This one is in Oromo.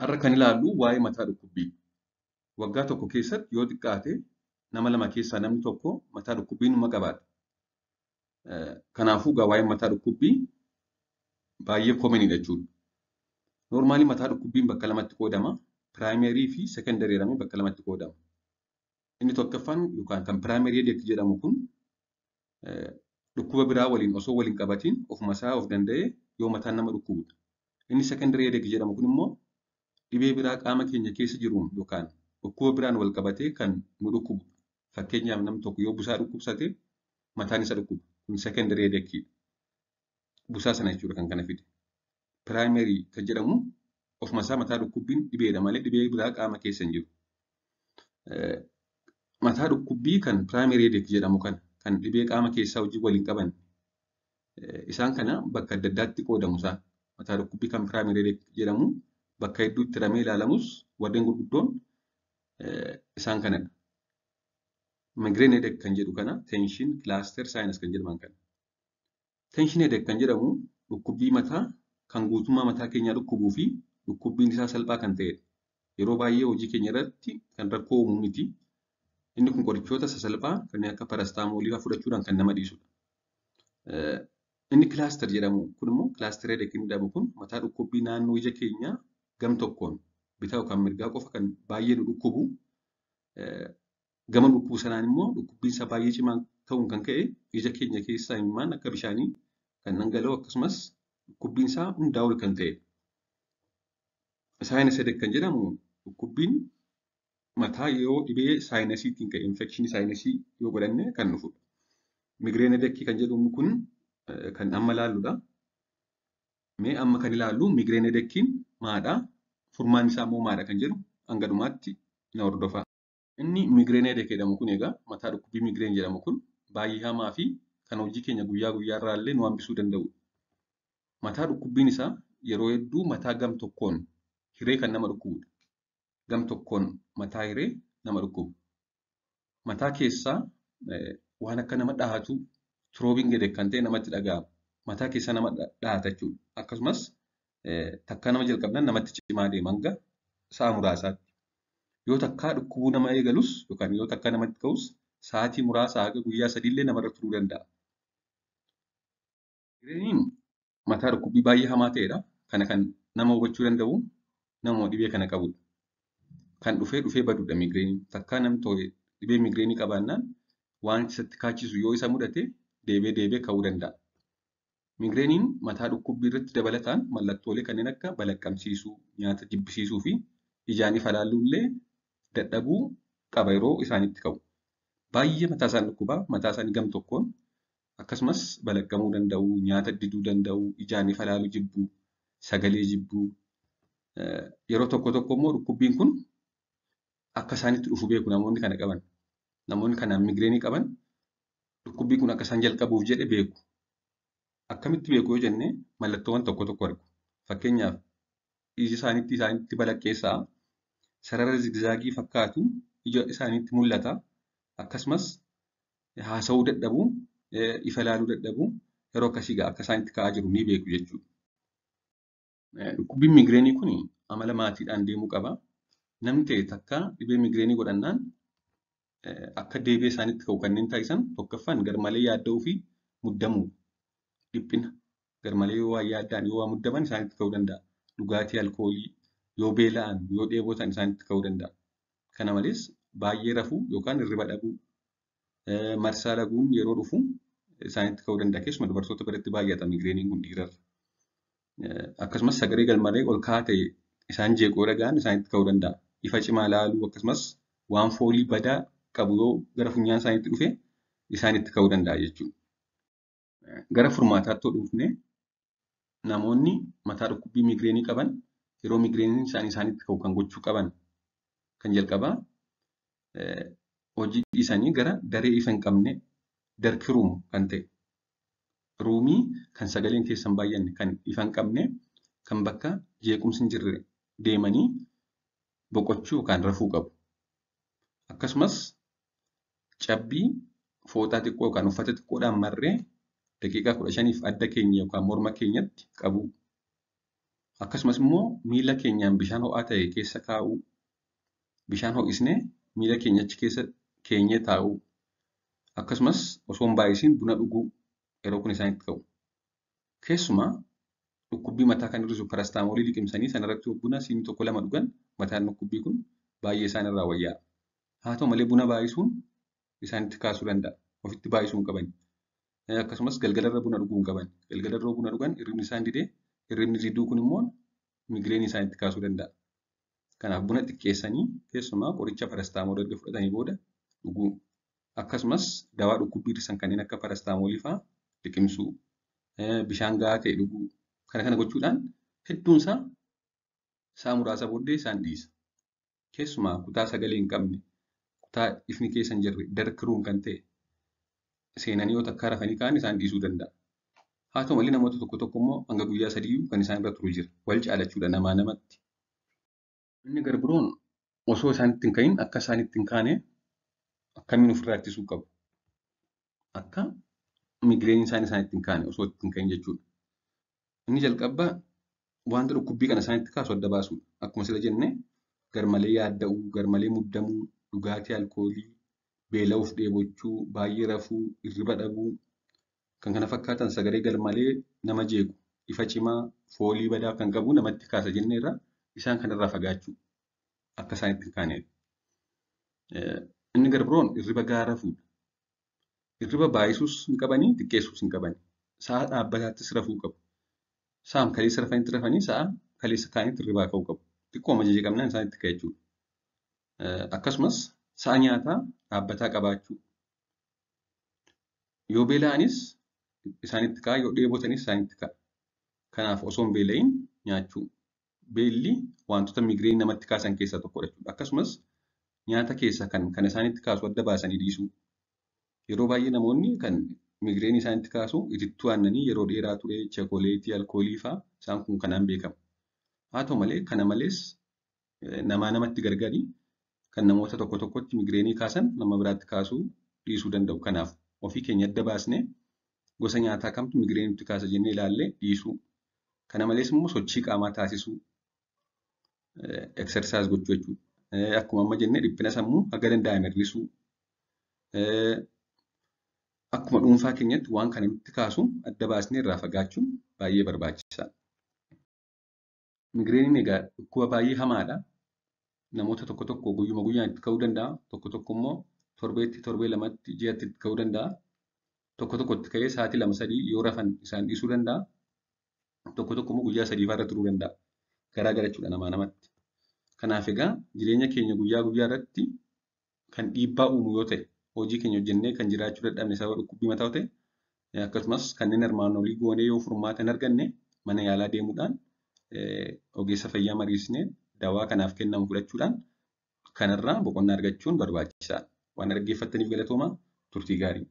Har'a kan ilaallu waa'ee mataa dhukkubbii. Waggaa tokko keessatti yoo xiqqaate nama lama keessaa namni tokko mataa dhukkubbii numa qabaata. Kanaafuu waa'een mataa dhukkubbii baay'ee koomeniidha jechuudha. Noormaalii mataa dhukkubbiin bakka lamatti qoodama. Piraayimerii fi sekondarii jedhamee bakka lamatti qoodama. Inni tokkoffaan yookaan kan piraayimerii hedeek jedhamu kun dhukkuba biraa waliin osoo waliin qabatiin ofuma isaa of danda'ee yoo mataan nama dhukkubudha. Inni sekondarii hedeek jedhamu kun immoo dhibee biraa qaama keenya keessa jiruun yookaan dhukkuba biraan wal qabatee kan nu dhukkubu. Fakkeenyaaf namni tokko yoo busaa dhukkubsate mataan isa dhukkuba. Kun sekondarii hedeekidha. Busaa sana jechuudha kan kana fide. Piraayimerii kan jedhamu ofuma isaa mataa dhukkubbiin dhibeedha malee dhibee biraa qaama keessa hin jiru. Mataa dhukkubbii kan piraayimerii hedeek jedhamu kan dhibee qaama keessaa wajjin waliin qaban. Isaan kana bakka adda addaatti qoodamu isaan. Mataa dhukkubbii kan piraayimerii hedeek jedhamu bakka hedduutti ramee ilaalamus warreen gurguddoon isaan kanadha. Migraine headache kan jedhu kana tension cluster sinus kan jedhaman kana. Tension headache kan jedhamu dhukkubbii mataa kan guutummaa mataa keenyaa dhukkubuu fi dhukkubbiin isaa salphaa kan ta'edha. Yeroo baay'ee hojii keenya irratti kan rakkoo uumuu miti. Inni kun qorichoota sasalphaa kanneen akka parastaamoolii fudhachuudhaan kan nama dhiisudha. Inni cluster jedhamu kun immoo cluster headache jedhamu kun mataa dhukkubbii naannoo ija keenyaa gam tokkoon bitaa yookaan mirgaa qofa kan baay'ee nu dhukkubu. Gama dhukkubuu sanaan immoo dhukkubbiin isaa baay'ee cimaa ta'uun kan ka'e ija keenya keessaa imimmaan akka bishaanii kan dhangala'u akkasumas dhukkubbiin isaa hundaa ol kan ta'edha. Saayinasii hedeek kan jedhamu dhukkubbiin mataa yoo dhibee saayinasiitiin ka'e infekshinii saayinasii yoo godhanne kan dhufudha. Migraine hedeekii kan jedhamu kun kan amma ilaalludha. Mee amma kan ilaallu migraine hedeekiin maadhaa? Furmaan isaa immoo maadha kan jedhu hanga dhumaatti na hordofaa. Inni migraine hedeek jedhamu kun egaa mataa dhukkubbii migraine jedhamu kun baay'ee hamaa fi kan hojii keenya guyyaa guyyaa irraa illee nu hambisuu danda'udha. Mataa dhukkubbiin isaa yeroo hedduu mataa gam tokkoon hiree kan nama dhukkubudha. Gam tokkoon mataa hiree nama dhukkubu. Mataa keessaa waan akka nama dhahatu throbbing headache kan ta'e namatti dhaga'ama. Mataa keessaa nama dhahata jechuudha. Akkasumas takkaa nama jalqabnaan namatti cimaa deema hanga sa'a muraasaatti. Yoo takkaa dhukkubuu nama eegalus yookaan yoo takkaa namatti ka'us sa'aatii muraasaa haga guyyaa sadiillee namarra turuu danda'a. Migrainiin mataa dhukkubbii baay'ee hamaa ta'edha. Kana kan nama hubachuu danda'u nama dhibee kana qabudha. Kan dhufee badudha migrainiin. Takkaa namni dhibee migrainii qabaannaan waan isatti kaachisu yoo isa mudate deebi'ee ka'uu danda'a. Migrainiin mataa dhukkubbii irratti dabalataan mallattoolee kanneen akka balaqqamsiisuu, nyaata jibbisiisuu fi ijaan ifa ilaalluullee dadhabuu qaba yeroo isaanitti ka'u. Baay'ee mataa isaan dhukkubaa, mataa isaanii gam tokkoon akkasumas balaqqamuu danda'u, nyaata diduu danda'u, ijaan ifa ilaaluu jibbuu, sagalee jibbuu. Yeroo tokko immoo dhukkubbiin kun akka isaanitti dhufu beeku namoonni kana qaban. Namoonni kanaan migrainii qaban dhukkubbiin kun akka isaan jalqabuuf jedhe beeku. Akkamitti beeku yoo jenne mallattoowwan tokko argu. Fakkeenyaaf iji isaanitti balaqqeessaa sarara zigzaagii fakkaatu ija isaaniitti mul'ata. Akkasumas haasa'uu dadhabuu, ifa ilaaluu dadhabuu yeroo akkasii akka isaanitti ka'aa jiru ni beeku jechuudha. Dhukkubbiin migrainii kun amala maatiidhaan deemuu qaba. Namni ta'e takka dhibee migrainii godhannaan akka deebi'ee isaanitti ka'u kanneen taasisan tokkoffaan garmalee yaadda'uu fi muddamuu. Dhiphina garmalee yoo waan yaaddaan yoo waan muddaman isaanitti ka'uu danda'a. Dhugaatii alkoolii yoo beela'an yoo dheebotan isaanitti ka'uu danda'a. Kana malees baay'ee rafuu yookaan hirriba dhabuu marsaa dhaguun yeroo dhufu isaanitti ka'uu danda'a. Keessumaa dubartoota biratti baay'ata migrainiin kun dhiirarra. Akkasumas sagalee garmalee ol ka'aa ta'e isaan jeeqoo dhaga'an isaanitti ka'uu danda'a. Ifa cimaa ilaaluu akkasumas waan foolii badaa qabu yoo gara funyaan isaaniitti dhufe isaanitti ka'uu danda'a jechuudha. Gara furmaataatti dhufne namoonni mataa dhukkubbii migrainii qaban yeroo migrainiin isaanitti ka'u kan gochuu qaban kan jalqabaa hojii dhiisanii gara daree ifa hin qabne dark room kan ta'e ruumii kan sagaleen keessa hin baay'anne kan ifa hin qabne kan bakka jeequmsi hin jirre deemanii boqochuu yookaan rafuu qabu. Akkasumas cabbii fooxaa xiqqoo yookaan uffata xiqqoodhaan marree daqiiqaa 15f adda keenya yookaan morma keenyatti qabu. Akkasumas immoo miila keenyaan bishaan ho'aa ta'e keessa kaa'uu, bishaan ho'isnee miila keenya achi keessa keenyee taa'uu, akkasumas osoo hin baay'isiin buna dhuguu yeroo kun isaanitti ka'u. Keessumaa dhukkubbii mataa kan hir'isu parastaamoolii liqimsanii sanarratti buna siinii tokko lama dhugan mataan dhukkubbii kun baay'ee isaanirraa wayyaa. Haa ta'u malee buna baay'isuun isaanitti kaasuu danda'a. Ofitti baay'isuu hin qaban. Akkasumas galgalarra buna dhuguu hin qaban. Galgalarra buna dhugan hirribni isaan didee hirribni diduu kun immoo miigireenii isaanitti kaasuu danda'a. Kanaaf buna xiqqeessanii keessumaa qoricha parastaamoolii erga fudhatanii booda dhuguu. Akkasumas dawaa dhukkubbii hir'isan kanneen akka parastaamoolii fa'aa liqimsuu. Bishaan gahaa ta'e dhuguu. Kana gochuudhaan hedduun isaa muraasa booddee isaan dhiisa. Keessumaa kutaa sagalee hin qabne, kutaa ifni keessa hin jirre, dark room kan ta'e seenanii yoo takkaa rafanii ka'an isaan dhiisuu danda'a. Haa ta'u malee namoota tokko immoo hanga guyyaa sadiiyyuu kan isaan irra turu jira. Wal caalachuudha namaa namatti. Inni gara biroon osoo isaanitti hin ka'iin akka isaanitti hin kaane akkamiin ofirraa ittisuu qabu? Akka migireeniin isaanitti hin kaane osoo itti hin ka'iin jechuudha. Inni jalqabaa wanta dhukkubbii kana isaanitti kaasu adda baasuudha. Akkuma sila jenne garmalee yaadda'uu, garmalee muddamuu, dhugaatii alkoolii, beela'uuf dheebochuu, baay'ee rafuu, hirriba dhabuu, kan kana fakkaatan sagalee garmalee nama jeequ, ifa cimaa, foolii badaa kan qabu namatti kaasa jenneerra isaan kanarraa fagaachuu akka isaanitti hin kaaneef. Inni gara biroon hirriba gahaa rafuudha. Hirriba baay'isuus hin qabanii, xiqqeessuus hin qabanii. Sa'a dhaabbataattis rafuu qabu. Sa'a kaleessa rafanitti rafanii sa'a kaleessa kaanitti hirribaa ka'uu qabu. Xiqqooma jajjaqamnaan isaanitti ka'a jechuudha. Akkasumas sa'a nyaataa dhaabbataa qabaachuu. Yoo beela'anis isaanitti ka'a, yoo dheebotanis isaanitti ka'a. Kanaaf osoo hin beela'iin nyaachuu. Beelli wantoota miigireenii namatti kaasan keessaa tokkodha jechuudha. Akkasumas nyaata keessa kan isaanitti kaasu adda baasanii dhiisuu. Yeroo baay'ee namoonni kan miigireenii isaanitti kaasu itittuu aannanii yeroo dheeraa ture, chookoleetii, alkoolii fa'aa isaan kun kanaan beekamu. Haa ta'u malee kana malees namatti gargari kan namoota tokkotti miigireenii kaasan nama biraatti kaasuu dhiisuu danda'u. Kanaaf ofii keenya adda baasnee gosa nyaataa kamtu miigireenii nutti kaasa jennee ilaallee dhiisuu. Kana malees immoo sochii qaamaa taasisuu, exercise gochuu jechuudha. Akkuma amma jennee dhiphina sammuu haga danda'ame hir'isuu. Akkuma dhuunfaa keenyatti waan kana nutti kaasu adda baasnee irraa fagaachuun baay'ee barbaachisaadha. Migireeniin egaa dhukkuba baay'ee hamaadha. Namoota tokko guyyuma guyyaan itti ka'uu danda'a. Tokko immoo torbeetti, torbee lamatti, ji'atti itti ka'uu danda'a. Tokko itti ka'ee sa'aatii 2-3 yoo rafan isaan dhiisuu danda'a. Tokko immoo guyyaa 3 irra turuu danda'a. Garaa garachuudha namaa namatti. Kanaaf egaa jireenya keenya guyyaa irratti kan dhiibbaa uumu yoo ta'e, hojii keenya hojjennee kan jiraachuu dadhabne sababa dhukkubbii mataa ta'e, akkasumas kanneen armaan olii goonee yoo furmaata hin arganne mana yaalaa deemuudhaan ogeessa fayyaa mariisnee dawaa kanaaf kennamu fudhachuudhaan kanarraa boqonnaa argachuun barbaachisaadha. Waan dhaggeeffattaniif galatoomaa, turtii gaarii.